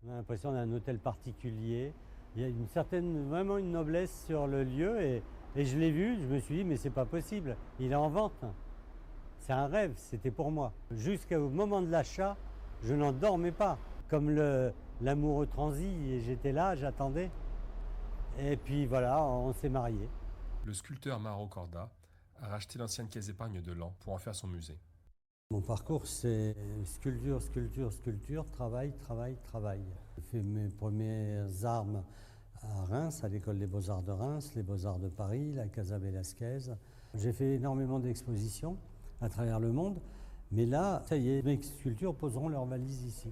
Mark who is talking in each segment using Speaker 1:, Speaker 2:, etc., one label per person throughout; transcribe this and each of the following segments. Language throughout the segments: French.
Speaker 1: On a l'impression d'un hôtel particulier. Il y a vraiment une noblesse sur le lieu et je l'ai vu, je me suis dit mais c'est pas possible, il est en vente. C'est un rêve, c'était pour moi. Jusqu'au moment de l'achat, je n'en dormais pas. Comme l'amoureux transi, et j'étais là, j'attendais. Et puis voilà, on s'est mariés.
Speaker 2: Le sculpteur Mauro Corda a racheté l'ancienne caisse d'épargne de Laon pour en faire son musée.
Speaker 1: Mon parcours, c'est sculpture, sculpture, sculpture, travail, travail, travail. J'ai fait mes premières armes à Reims, à l'école des Beaux-Arts de Reims, les Beaux-Arts de Paris, la Casa Velasquez. J'ai fait énormément d'expositions à travers le monde, mais là, ça y est, mes sculptures poseront leurs valises ici.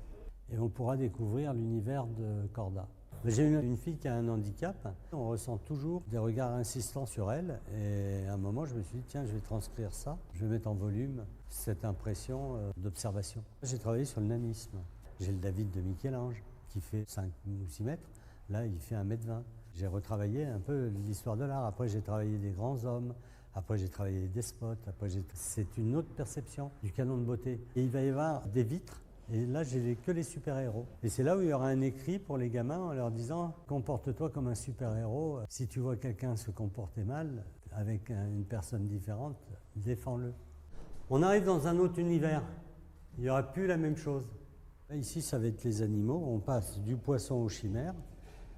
Speaker 1: Et on pourra découvrir l'univers de Corda. J'ai une fille qui a un handicap, on ressent toujours des regards insistants sur elle, et à un moment je me suis dit tiens, je vais transcrire ça, je vais mettre en volume cette impression d'observation. J'ai travaillé sur le nanisme. J'ai le David de Michel-Ange qui fait 5 ou 6 mètres, là il fait 1,20 m. J'ai retravaillé un peu l'histoire de l'art, après j'ai travaillé des grands hommes, après j'ai travaillé les despotes, c'est une autre perception du canon de beauté. Et il va y avoir des vitres. Et là, j'ai que les super-héros. Et c'est là où il y aura un écrit pour les gamins en leur disant « Comporte-toi comme un super-héros. Si tu vois quelqu'un se comporter mal avec une personne différente, défends-le. » On arrive dans un autre univers. Il n'y aura plus la même chose. Ici, ça va être les animaux. On passe du poisson aux chimères.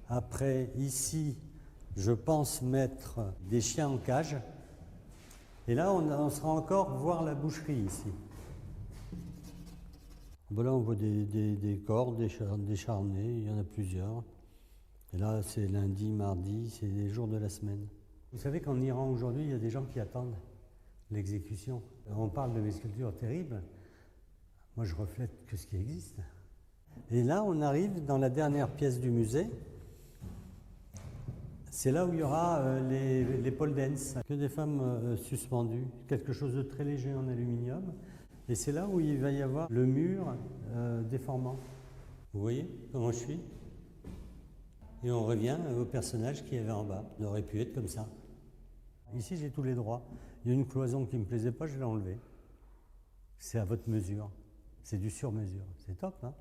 Speaker 1: Après, ici, je pense mettre des chiens en cage. Et là, on sera encore voir la boucherie ici. Là, on voit des cordes, des charnets, il y en a plusieurs. Et là, c'est lundi, mardi, c'est les jours de la semaine. Vous savez qu'en Iran, aujourd'hui, il y a des gens qui attendent l'exécution. On parle de mes sculptures terribles. Moi, je reflète que ce qui existe. Et là, on arrive dans la dernière pièce du musée. C'est là où il y aura les pole dance, que des femmes suspendues, quelque chose de très léger en aluminium. Et c'est là où il va y avoir le mur déformant. Vous voyez comment je suis? Et on revient au personnage qui avait en bas. Il aurait pu être comme ça. Ici, j'ai tous les droits. Il y a une cloison qui ne me plaisait pas, je l'ai enlevée. C'est à votre mesure. C'est du sur-mesure. C'est top, hein?